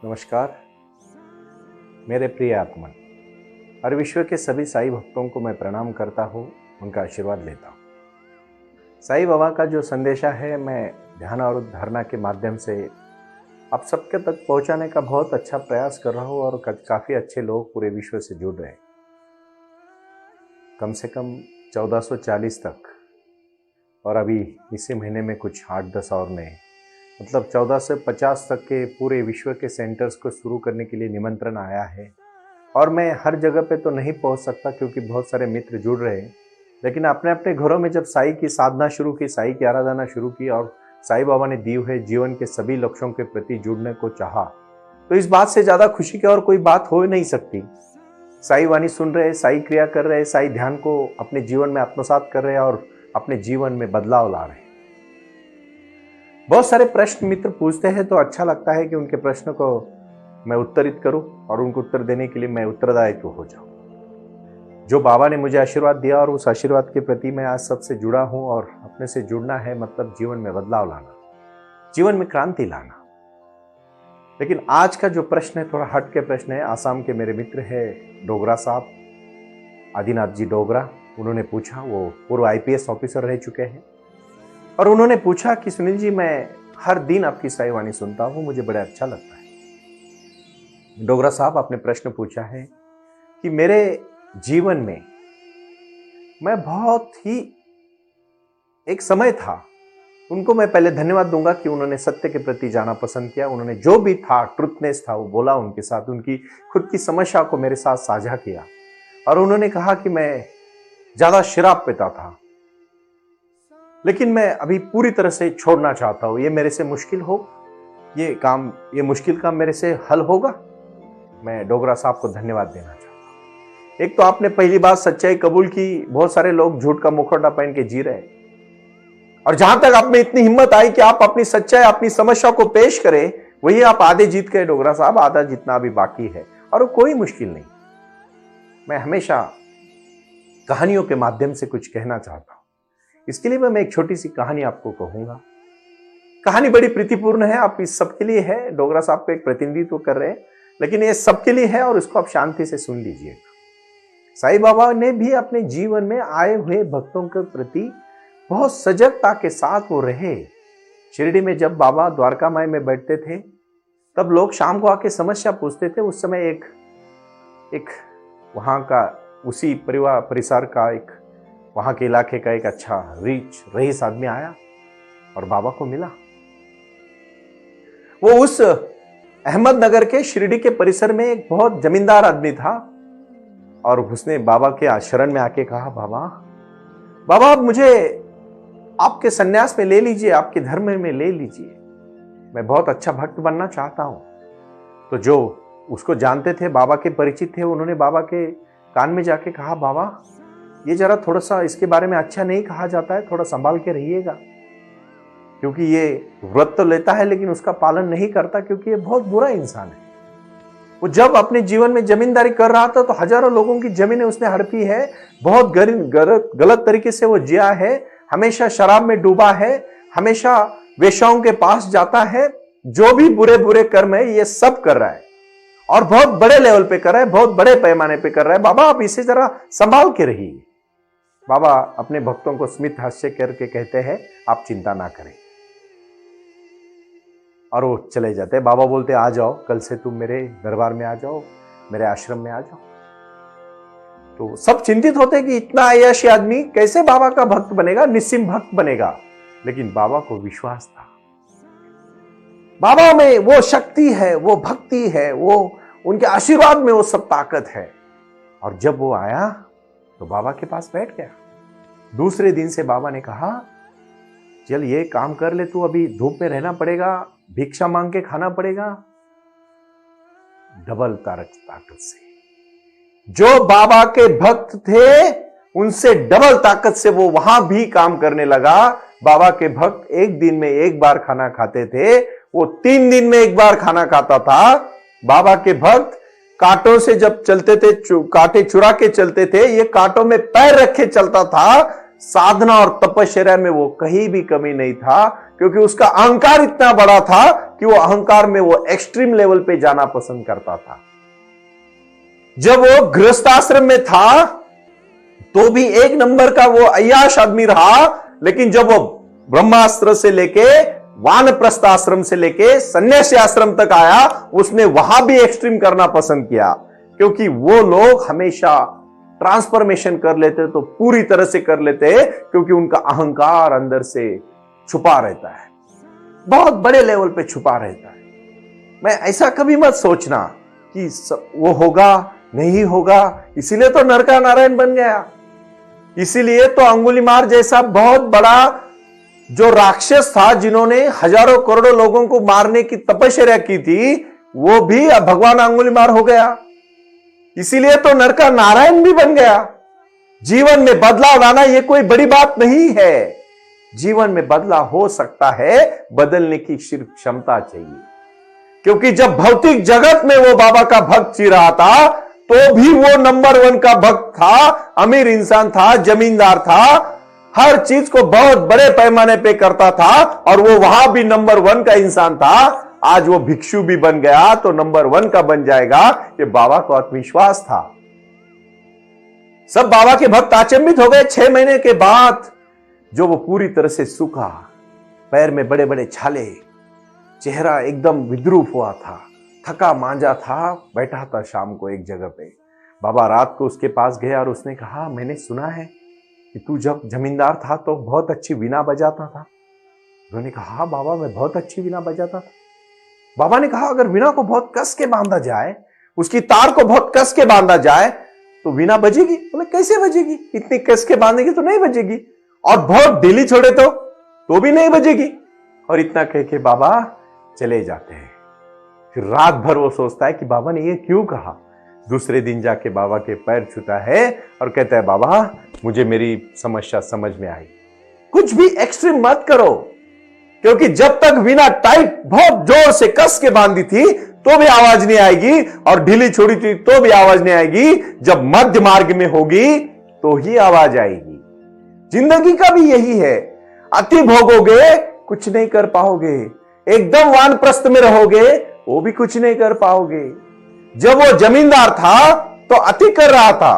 नमस्कार मेरे प्रिय आत्मन। हर विश्व के सभी साईं भक्तों को मैं प्रणाम करता हूँ, उनका आशीर्वाद लेता हूँ। साईं बाबा का जो संदेशा है मैं ध्यान और धारणा के माध्यम से आप सबके तक पहुँचाने का बहुत अच्छा प्रयास कर रहा हूँ और काफ़ी अच्छे लोग पूरे विश्व से जुड़ रहे हैं। कम से कम 1440 तक, और अभी इसी महीने में कुछ 8-10 और नए, मतलब 14 से 50 तक के पूरे विश्व के सेंटर्स को शुरू करने के लिए निमंत्रण आया है। और मैं हर जगह पे तो नहीं पहुंच सकता क्योंकि बहुत सारे मित्र जुड़ रहे हैं, लेकिन अपने अपने घरों में जब साईं की साधना शुरू की, साईं की आराधना शुरू की और साईं बाबा ने दिए हुए जीवन के सभी लक्ष्यों के प्रति जुड़ने को चाहा, तो इस बात से ज़्यादा खुशी की और कोई बात हो नहीं सकती। साईं वाणी सुन रहे, साईं क्रिया कर रहे, साईं ध्यान को अपने जीवन में आत्मसात कर रहे हैं और अपने जीवन में बदलाव ला रहे हैं। बहुत सारे प्रश्न मित्र पूछते हैं तो अच्छा लगता है कि उनके प्रश्न को मैं उत्तरित करूं और उनको उत्तर देने के लिए मैं उत्तरदायित्व हो जाऊं। जो बाबा ने मुझे आशीर्वाद दिया और उस आशीर्वाद के प्रति मैं आज सबसे जुड़ा हूं, और अपने से जुड़ना है मतलब जीवन में बदलाव लाना, जीवन में क्रांति लाना। लेकिन आज का जो प्रश्न है थोड़ा हट के प्रश्न है। आसाम के मेरे मित्र है डोगरा साहब, आदिनाथ जी डोगरा, उन्होंने पूछा, वो पूर्व IPS ऑफिसर रह चुके हैं, और उन्होंने पूछा कि सुनील जी मैं हर दिन आपकी साईं वाणी सुनता हूं, मुझे बड़ा अच्छा लगता है। डोगरा साहब आपने प्रश्न पूछा है कि मेरे जीवन में मैं बहुत ही एक समय था, उनको मैं पहले धन्यवाद दूंगा कि उन्होंने सत्य के प्रति जाना पसंद किया। उन्होंने जो भी था, ट्रुथनेस था, वो बोला उनके साथ, उनकी खुद की समस्या को मेरे साथ साझा किया। और उन्होंने कहा कि मैं ज्यादा शराब पीता था, लेकिन मैं अभी पूरी तरह से छोड़ना चाहता हूं। ये मेरे से मुश्किल हो, ये मुश्किल काम मेरे से हल होगा। मैं डोगरा साहब को धन्यवाद देना चाहता हूं। एक तो आपने पहली बात सच्चाई कबूल की। बहुत सारे लोग झूठ का मुखौटा पहन के जी रहे, और जहां तक आप में इतनी हिम्मत आई कि आप अपनी सच्चाई, अपनी समस्या को पेश करें, वही आप आधे जीत गए डोगरा साहब। आधा जितना अभी बाकी है, और कोई मुश्किल नहीं। मैं हमेशा कहानियों के माध्यम से कुछ कहना चाहता हूं, इसके लिए मैं एक छोटी सी कहानी आपको कहूंगा। कहानी बड़ी प्रीतिपूर्ण है, आप इस सबके लिए है। डोगरा साहब को एक प्रतिनिधित्व कर रहे हैं, लेकिन ये सबके लिए है, और इसको आप शांति से सुन लीजिए। साईं बाबा ने भी अपने जीवन में आए हुए भक्तों के प्रति बहुत सजगता के साथ वो रहे। शिरडी में जब बाबा द्वारका माई में बैठते थे, तब लोग शाम को आके समस्या पूछते थे। उस समय एक वहां का, उसी परिसर का, एक वहां के इलाके का एक अच्छा रईस आदमी आया और बाबा को मिला। वो उस अहमदनगर के शिरडी के परिसर में एक बहुत जमींदार आदमी था, और उसने बाबा के शरण में आके कहा, बाबा आप मुझे आपके सन्यास में ले लीजिए, आपके धर्म में ले लीजिए, मैं बहुत अच्छा भक्त बनना चाहता हूं। तो जो उसको जानते थे, बाबा के परिचित थे, उन्होंने बाबा के कान में जाके कहा, बाबा ये जरा थोड़ा सा इसके बारे में अच्छा नहीं कहा जाता है, थोड़ा संभाल के रहिएगा, क्योंकि ये व्रत तो लेता है लेकिन उसका पालन नहीं करता, क्योंकि ये बहुत बुरा इंसान है। वो जब अपने जीवन में जमींदारी कर रहा था तो हजारों लोगों की जमीनें उसने हड़पी है, बहुत गलत तरीके से वो जिया है, हमेशा शराब में डूबा है, हमेशा वेश्याओं के पास जाता है, जो भी बुरे बुरे कर्म है ये सब कर रहा है, और बहुत बड़े लेवल पे कर रहा है, बहुत बड़े पैमाने पे कर रहा है। बाबा आप इसे जरा संभाल के रहिए। बाबा अपने भक्तों को स्मित हास्य करके कहते हैं, आप चिंता ना करें, और वो चले जाते हैं। बाबा बोलते, आ जाओ, कल से तुम मेरे दरबार में आ जाओ, मेरे आश्रम में आ जाओ। तो सब चिंतित होते कि इतना अय्याशी आदमी कैसे बाबा का भक्त बनेगा, निस्सिम भक्त बनेगा। लेकिन बाबा को विश्वास था, बाबा में वो शक्ति है, वो भक्ति है, वो उनके आशीर्वाद में वो सब ताकत है। और जब वो आया तो बाबा के पास बैठ गया। दूसरे दिन से बाबा ने कहा, चल ये काम कर ले, तू अभी धूप में रहना पड़ेगा, भिक्षा मांग के खाना पड़ेगा। डबल ताकत से जो बाबा के भक्त थे उनसे डबल ताकत से वो वहां भी काम करने लगा। बाबा के भक्त एक दिन में एक बार खाना खाते थे, वो 3 दिन में एक बार खाना खाता था। बाबा के भक्त कांटों से जब चलते थे, कांटे चुरा के चलते थे, ये कांटों में पैर रखे चलता था। साधना और तपश्चर्या में वो कहीं भी कमी नहीं था, क्योंकि उसका अहंकार इतना बड़ा था कि वो अहंकार में वो एक्सट्रीम लेवल पे जाना पसंद करता था। जब वो गृहस्थाश्रम में था तो भी एक नंबर का वो अय्याश आदमी रहा, लेकिन जब वो ब्रह्मास्त्र से लेके वानप्रस्थ आश्रम से लेके सन्यासी आश्रम तक आया, उसने वहां भी एक्सट्रीम करना पसंद किया, क्योंकि वो लोग हमेशा ट्रांसफॉर्मेशन कर लेते तो पूरी तरह से कर लेते, क्योंकि उनका अहंकार अंदर से छुपा रहता है, बहुत बड़े लेवल पे छुपा रहता है। मैं ऐसा कभी मत सोचना कि वो होगा नहीं होगा, इसीलिए तो नरका नारायण बन गया, इसीलिए तो अंगुलीमाल जैसा बहुत बड़ा जो राक्षस था, जिन्होंने हजारों करोड़ों लोगों को मारने की तपस्या की थी, वो भी अब भगवान अंगुलीमाल हो गया, इसीलिए तो नरका नारायण भी बन गया। जीवन में बदलाव लाना यह कोई बड़ी बात नहीं है। जीवन में बदलाव हो सकता है, बदलने की सिर्फ क्षमता चाहिए। क्योंकि जब भौतिक जगत में वो बाबा का भक्त जी रहा था, तो भी वो नंबर 1 का भक्त था, अमीर इंसान था, जमींदार था, हर चीज को बहुत बड़े पैमाने पे करता था, और वो वहां भी नंबर 1 का इंसान था। आज वो भिक्षु भी बन गया तो नंबर 1 का बन जाएगा, ये बाबा को आत्मविश्वास था। सब बाबा के भक्त अचंभित हो गए 6 महीने के बाद, जो वो पूरी तरह से सूखा, पैर में बड़े बड़े छाले, चेहरा एकदम विद्रूप हुआ था, थका मांजा था, बैठा था शाम को एक जगह पे। बाबा रात को उसके पास गया और उसने कहा, मैंने सुना है कि तू जब जमींदार था तो बहुत अच्छी वीणा बजाता था। उन्होंने कहा, हाँ बाबा, मैं बहुत अच्छी वीणा बजाता था। बाबा ने कहा, अगर वीणा को बहुत कस के बांधा जाए, उसकी तार को बहुत कस के बांधा जाए तो वीणा बजेगी। बोले, कैसे बजेगी? इतनी कस के बांधेगी तो नहीं बजेगी, और बहुत ढीली छोड़े तो भी नहीं बजेगी। और इतना कह के बाबा चले जाते हैं। फिर रात भर वो सोचता है कि बाबा ने ये क्यों कहा। दूसरे दिन जाके बाबा के पैर छूता है और कहता है, बाबा मुझे मेरी समस्या समझ में आई। कुछ भी एक्सट्रीम मत करो, क्योंकि जब तक वीणा टाइट बहुत जोर से कस के बांधी थी तो भी आवाज नहीं आएगी, और ढीली छोड़ी थी तो भी आवाज नहीं आएगी। जब मध्य मार्ग में होगी तो ही आवाज आएगी। जिंदगी का भी यही है, अति भोगोगे कुछ नहीं कर पाओगे, एकदम वानप्रस्थ में रहोगे वो भी कुछ नहीं कर पाओगे। जब वो जमींदार था तो अति कर रहा था,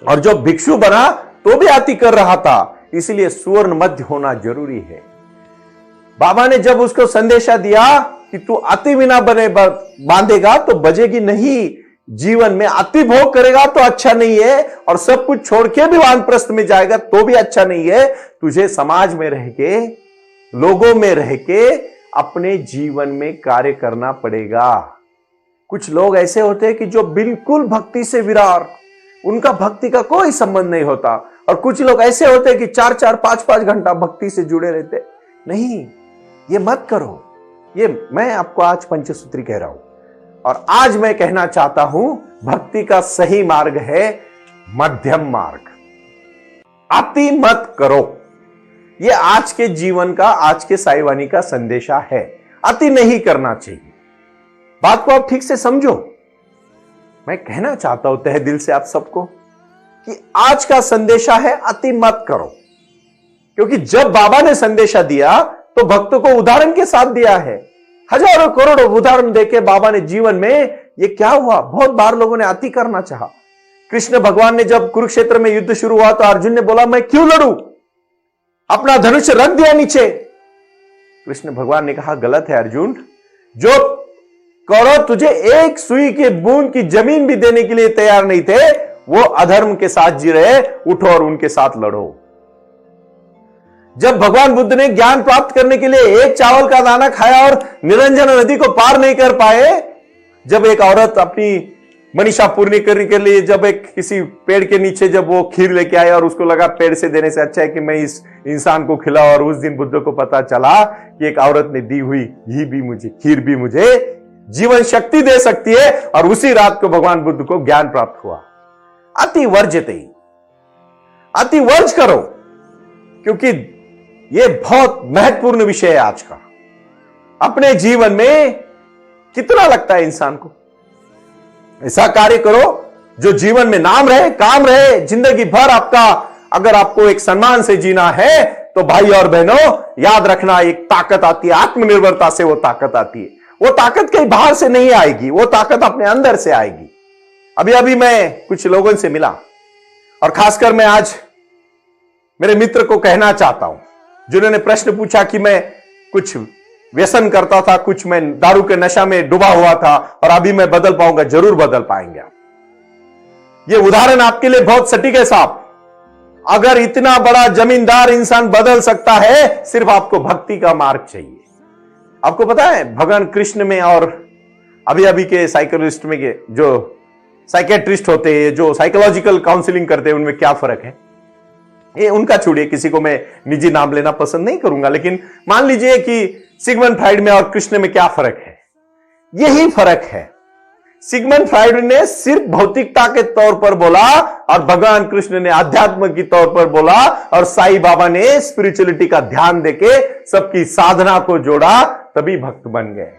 और जब भिक्षु बना तो भी अति कर रहा था, इसलिए सुवर्ण मध्य होना जरूरी है। बाबा ने जब उसको संदेशा दिया कि तू अति बिना बने बांधेगा तो बजेगी नहीं, जीवन में अति भोग करेगा तो अच्छा नहीं है, और सब कुछ छोड़ के भी वानप्रस्थ में जाएगा तो भी अच्छा नहीं है। तुझे समाज में रह के, लोगों में रह के अपने जीवन में कार्य करना पड़ेगा। कुछ लोग ऐसे होते हैं कि जो बिल्कुल भक्ति से विरार, उनका भक्ति का कोई संबंध नहीं होता, और कुछ लोग ऐसे होते हैं कि 4-4, 5-5 घंटा भक्ति से जुड़े रहते। नहीं, ये मत करो। ये मैं आपको आज पंचसूत्री कह रहा हूं, और आज मैं कहना चाहता हूं, भक्ति का सही मार्ग है मध्यम मार्ग। अति मत करो। ये आज के जीवन का, आज के साईं वाणी का संदेशा है। अति नहीं करना चाहिए। बात को आप ठीक से समझो। मैं कहना चाहता हूं तहे दिल से आप सबको कि आज का संदेशा है अति मत करो, क्योंकि जब बाबा ने संदेशा दिया तो भक्तों को उदाहरण के साथ दिया है। हजारों करोड़ों उदाहरण देके बाबा ने जीवन में ये क्या हुआ, बहुत बार लोगों ने अति करना चाहा। कृष्ण भगवान ने जब कुरुक्षेत्र में युद्ध शुरू हुआ तो अर्जुन ने बोला, मैं क्यों लड़ूं, अपना धनुष रख दिया नीचे। कृष्ण भगवान ने कहा, गलत है अर्जुन, जो करो तुझे एक सुई के बूंद की जमीन भी देने के लिए तैयार नहीं थे, वो अधर्म के साथ जी रहे, उठो और उनके साथ लड़ो। जब भगवान बुद्ध ने ज्ञान प्राप्त करने के लिए एक चावल का दाना खाया और निरंजन नदी को पार नहीं कर पाए, जब एक औरत अपनी मनीषा पूरी करने के लिए जब एक किसी पेड़ के नीचे जब वो खीर लेके आया और उसको लगा पेड़ से देने से अच्छा है कि मैं इस इंसान को खिलाऊं, और उस दिन बुद्ध को पता चला कि एक औरत ने दी हुई घी भी मुझे, खीर भी मुझे जीवन शक्ति दे सकती है, और उसी रात को भगवान बुद्ध को ज्ञान प्राप्त हुआ। अति वर्जते, अति वर्ज करो, क्योंकि यह बहुत महत्वपूर्ण विषय है आज का। अपने जीवन में कितना लगता है इंसान को, ऐसा कार्य करो जो जीवन में नाम रहे, काम रहे, जिंदगी भर आपका, अगर आपको एक सम्मान से जीना है तो तो भाई और बहनों, याद रखना, एक ताकत आती है आत्मनिर्भरता से। वो ताकत आती है, वो ताकत कहीं बाहर से नहीं आएगी, वो ताकत अपने अंदर से आएगी। अभी अभी मैं कुछ लोगों से मिला, और खासकर मैं आज मेरे मित्र को कहना चाहता हूं, जिन्होंने प्रश्न पूछा कि मैं कुछ व्यसन करता था, कुछ मैं दारू के नशा में डूबा हुआ था, और अभी मैं बदल पाऊंगा। जरूर बदल पाएंगे आप। ये उदाहरण आपके लिए बहुत सटीक है साहब। अगर इतना बड़ा जमींदार इंसान बदल सकता है, सिर्फ आपको भक्ति का मार्ग चाहिए। आपको पता है भगवान कृष्ण में और अभी अभी के साइकोलॉजिस्ट में के जो साइकेट्रिस्ट होते हैं, जो साइकोलॉजिकल काउंसलिंग करते हैं, उनमें क्या फर्क है? ये उनका छोड़िए, किसी को मैं निजी नाम लेना पसंद नहीं करूंगा, लेकिन मान लीजिए कि सिगमंड फ्राइड में और कृष्ण में क्या फर्क है? यही फर्क है। सिगमंड फ्राइड ने सिर्फ भौतिकता के तौर पर बोला, और भगवान कृष्ण ने अध्यात्म के तौर पर बोला, और साईं बाबा ने स्पिरिचुअलिटी का ध्यान देके सबकी साधना को जोड़ा, तभी भक्त बन गए।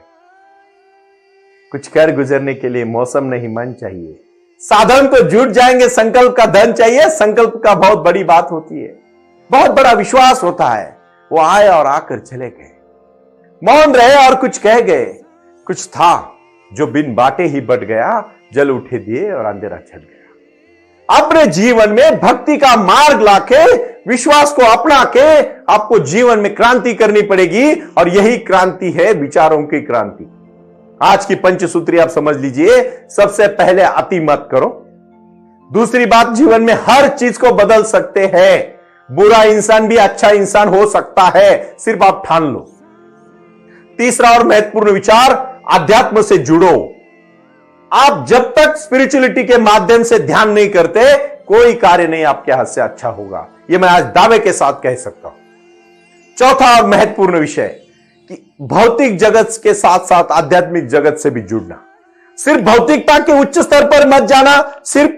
कुछ कर गुजरने के लिए मौसम नहीं मन चाहिए, साधन तो जुट जाएंगे, संकल्प का धन चाहिए। संकल्प का बहुत बड़ी बात होती है, बहुत बड़ा विश्वास होता है। वो आए और आकर चले गए, मौन रहे और कुछ कह गए। कुछ था जो बिन बाटे ही बट गया, जल उठे दिए और अंधेरा छट गया। अपने जीवन में भक्ति का मार्ग लाके, विश्वास को अपना के आपको जीवन में क्रांति करनी पड़ेगी, और यही क्रांति है विचारों की क्रांति। आज की पंचसूत्री आप समझ लीजिए। सबसे पहले अति मत करो। दूसरी बात, जीवन में हर चीज को बदल सकते हैं। बुरा इंसान भी अच्छा इंसान हो सकता है, सिर्फ आप ठान लो। तीसरा और महत्वपूर्ण विचार, अध्यात्म से जुड़ो। आप जब तक स्पिरिचुअलिटी के माध्यम से ध्यान नहीं करते, कोई कार्य नहीं आपके हाथ से अच्छा होगा। यह मैं आज दावे के साथ कह सकता हूं। चौथा और महत्वपूर्ण विषय कि भौतिक जगत के साथ साथ आध्यात्मिक जगत से भी जुड़ना। सिर्फ भौतिकता के उच्च स्तर पर मत जाना, सिर्फ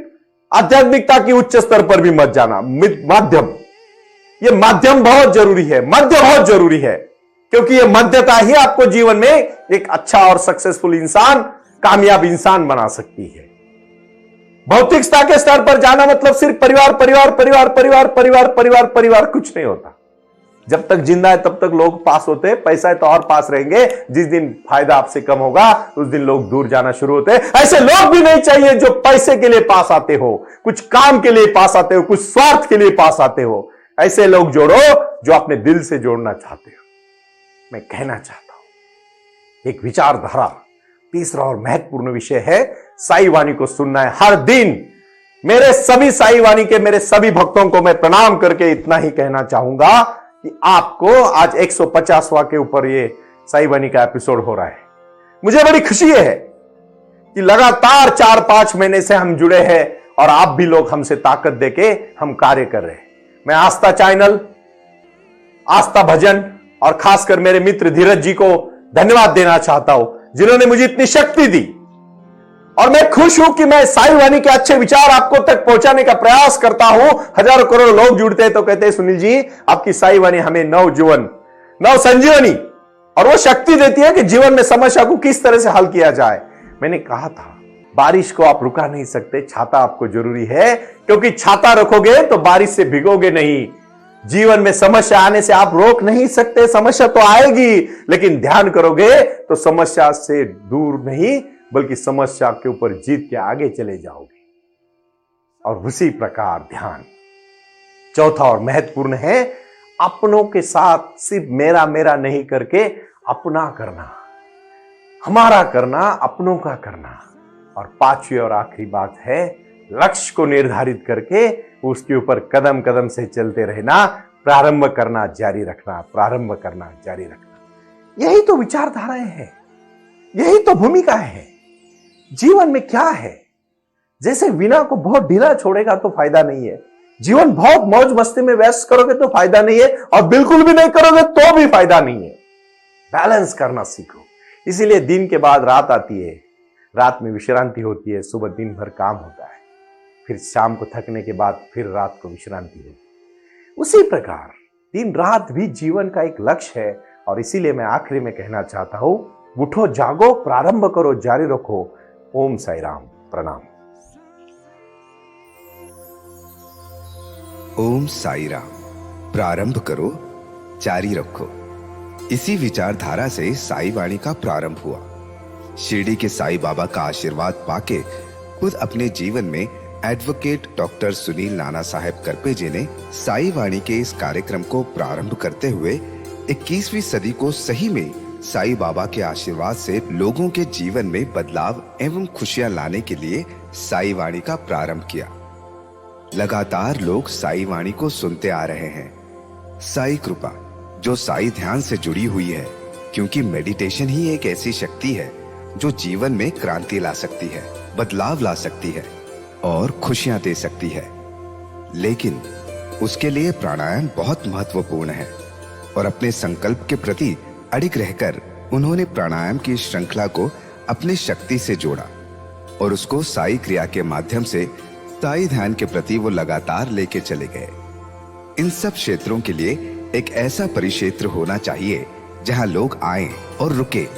आध्यात्मिकता के उच्च स्तर पर भी मत जाना। माध्यम, यह माध्यम बहुत जरूरी है। मध्य बहुत जरूरी है, क्योंकि यह मध्यता ही आपको जीवन में एक अच्छा और सक्सेसफुल इंसान, कामयाब इंसान बना सकती है। भौतिकता के स्तर पर जाना मतलब सिर्फ परिवार परिवार परिवार परिवार परिवार परिवार परिवार, कुछ नहीं होता। जब तक जिंदा है तब तक लोग पास होते हैं, पैसा है तो और पास रहेंगे। जिस दिन फायदा आपसे कम होगा, उस दिन लोग दूर जाना शुरू होते हैं। ऐसे लोग भी नहीं चाहिए जो पैसे के लिए पास आते हो, कुछ काम के लिए पास आते हो, कुछ स्वार्थ के लिए पास आते हो। ऐसे लोग जोड़ो जो अपने दिल से जोड़ना चाहते हो। मैं कहना चाहता हूं, एक विचारधारा। तीसरा और महत्वपूर्ण विषय है, साईं वाणी को सुनना है हर दिन। मेरे सभी साईं वाणी के मेरे सभी भक्तों को मैं प्रणाम करके इतना ही कहना चाहूंगा कि आपको आज 150वां के ऊपर ये साईं वाणी का एपिसोड हो रहा है। मुझे बड़ी खुशी है कि लगातार 4-5 महीने से हम जुड़े हैं, और आप भी लोग हमसे ताकत देके हम कार्य कर रहे हैं। मैं आस्था चैनल, आस्था भजन और खासकर मेरे मित्र धीरज जी को धन्यवाद देना चाहता हूं, जिन्होंने मुझे इतनी शक्ति दी। और मैं खुश हूं कि मैं साईं वाणी के अच्छे विचार आपको तक पहुंचाने का प्रयास करता हूं। हजारों करोड़ लोग जुड़ते हैं तो कहते हैं, सुनील जी आपकी साईं वाणी हमें नवजीवन, नव संजीवनी और वो शक्ति देती है कि जीवन में समस्या को किस तरह से हल किया जाए। मैंने कहा था, बारिश को आप रुका नहीं सकते, छाता आपको जरूरी है, क्योंकि छाता रखोगे तो बारिश से भिगोगे नहीं। जीवन में समस्या आने से आप रोक नहीं सकते, समस्या तो आएगी, लेकिन ध्यान करोगे तो समस्या से दूर नहीं बल्कि समस्या के ऊपर जीत के आगे चले जाओगे। और उसी प्रकार ध्यान। चौथा और महत्वपूर्ण है, अपनों के साथ सिर्फ मेरा मेरा नहीं करके अपना करना, हमारा करना, अपनों का करना। और पांचवी और आखिरी बात है, लक्ष्य को निर्धारित करके उसके ऊपर कदम कदम से चलते रहना, प्रारंभ करना जारी रखना, प्रारंभ करना जारी रखना। यही तो विचारधाराएं हैं, यही तो भूमिका है। जीवन में क्या है, जैसे वीणा को बहुत ढीला छोड़ेगा तो फायदा नहीं है, जीवन बहुत मौज मस्ती में व्यस्त करोगे तो फायदा नहीं है, और बिल्कुल भी नहीं करोगे तो भी फायदा नहीं है। बैलेंस करना सीखो। इसीलिए दिन के बाद रात आती है, रात में विश्रांति होती है, सुबह दिन भर काम होता है, फिर शाम को थकने के बाद फिर रात को विश्रांति होती है। उसी प्रकार दिन रात भी जीवन का एक लक्ष्य है। और इसीलिए मैं आखिरी में कहना चाहता हूं, उठो जागो, प्रारंभ करो, जारी रखो। ओम साई राम। प्रणाम। ओम साई राम। प्रारंभ करो, जारी रखो। इसी विचारधारा से साई वाणी का प्रारंभ हुआ। शिरडी के साई बाबा का आशीर्वाद पाके खुद अपने जीवन में एडवोकेट डॉक्टर सुनील नाना साहेब करपे जी ने साई वाणी के इस कार्यक्रम को प्रारंभ करते हुए 21वीं सदी को सही में साई बाबा के आशीर्वाद से लोगों के जीवन में बदलाव एवं खुशियां लाने के लिए साई वाणी का प्रारंभ किया। लगातार लोग साई वाणी को सुनते आ रहे हैं। साई कृपा जो साई ध्यान से जुड़ी हुई है, क्योंकि मेडिटेशन ही एक ऐसी शक्ति है जो जीवन में क्रांति ला सकती है, बदलाव ला सकती है और खुशियां दे सकती है। लेकिन उसके लिए प्राणायाम बहुत महत्वपूर्ण है और अपने संकल्प के प्रति अडिग रहकर उन्होंने प्राणायाम की श्रृंखला को अपनी शक्ति से जोड़ा और उसको साई क्रिया के माध्यम से साई ध्यान के प्रति वो लगातार लेके चले गए। इन सब क्षेत्रों के लिए एक ऐसा परिक्षेत्र होना चाहिए जहां लोग आए और रुके।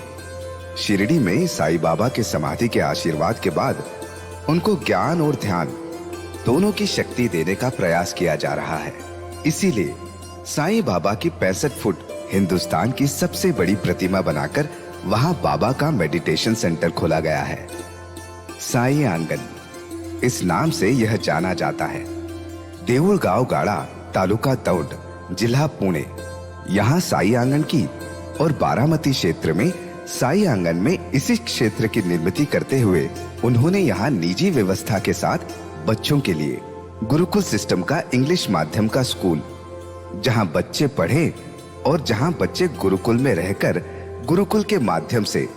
शिरडी में साई बाबा के समाधि के आशीर्वाद के बाद उनको ज्ञान और ध्यान दोनों की शक्ति देने का प्रयास किया जा रहा है। इसीलिए साई बाबा की 65 फुट हिंदुस्तान की सबसे बड़ी प्रतिमा बनाकर वहां बाबा का मेडिटेशन सेंटर खोला गया है। साई आंगन इस नाम से यह जाना जाता है। देऊळगाव गाड़ा, तालुका दौंड, जिला पुणे, यहाँ साई आंगन की और बारामती क्षेत्र में साई आंगन में इसी क्षेत्र की निर्मित करते हुए उन्होंने यहाँ निजी व्यवस्था के साथ बच्चों के लिए गुरुकुल सिस्टम का इंग्लिश माध्यम का स्कूल, जहाँ बच्चे पढ़े और जहाँ बच्चे गुरुकुल में रहकर गुरुकुल के माध्यम से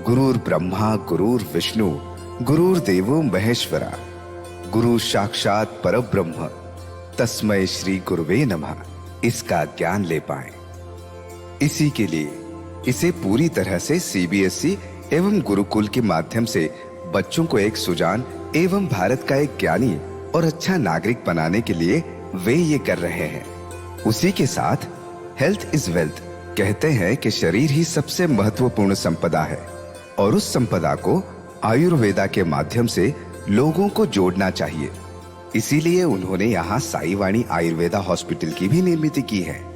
गुरुर ब्रह्मा गुरुर विष्णु गुरुर देवो महेश्वरा गुरु साक्षात परब्रह्म तस्मै श्री गुरुवे नमः इसका ज्ञान ले पाए। इसी के लिए इसे पूरी तरह से सीबीएसई एवं गुरुकुल के माध्यम से बच्चों को एक सुजान एवं भारत का एक ज्ञानी और अच्छा नागरिक बनाने के लिए वे ये कर रहे हैं। उसी के साथ हेल्थ इज वेल्थ कहते हैं कि शरीर ही सबसे महत्वपूर्ण संपदा है और उस संपदा को आयुर्वेदा के माध्यम से लोगों को जोड़ना चाहिए। इसीलिए उन्होंने यहाँ साई वाणी आयुर्वेदा हॉस्पिटल की भी निर्मित की है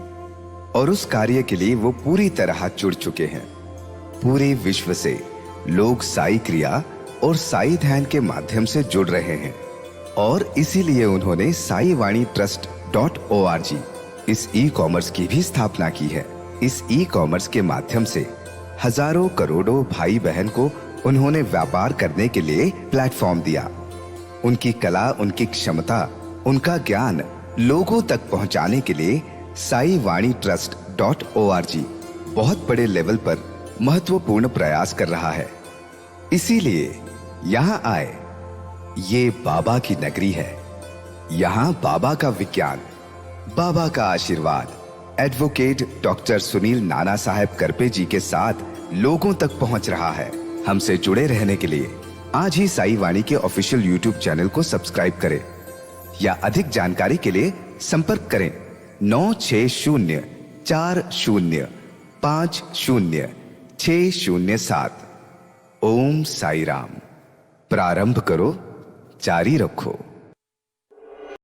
और उस कार्य के लिए वो पूरी तरह जुड़ चुके हैं। पूरे विश्व से लोग साई क्रिया और साई ध्यान के माध्यम से जुड़ रहे हैं और इसीलिए उन्होंने साई वाणी trust.org इस ई-कॉमर्स की भी स्थापना की है। इस ई-कॉमर्स के माध्यम से हजारों करोड़ों भाई बहन को उन्होंने व्यापार करने के लिए प्लेटफॉर्म दिया। उनकी कला, उनकी क्षमता, उनका ज्ञान लोगों तक पहुंचाने के लिए साई वाणी trust.org बहुत बड़े लेवल पर महत्वपूर्ण प्रयास कर रहा है। इसीलिए यहाँ आए। ये बाबा की नगरी है। यहाँ बाबा का विज्ञान, बाबा का आशीर्वाद एडवोकेट डॉक्टर सुनील नाना साहेब करपे जी के साथ लोगों तक पहुंच रहा है। हमसे जुड़े रहने के लिए आज ही साई वाणी के ऑफिशियल यूट्यूब चैनल को सब्सक्राइब करें या अधिक जानकारी के लिए संपर्क करें 9604050607। ओम साई राम। प्रारंभ करो, जारी रखो।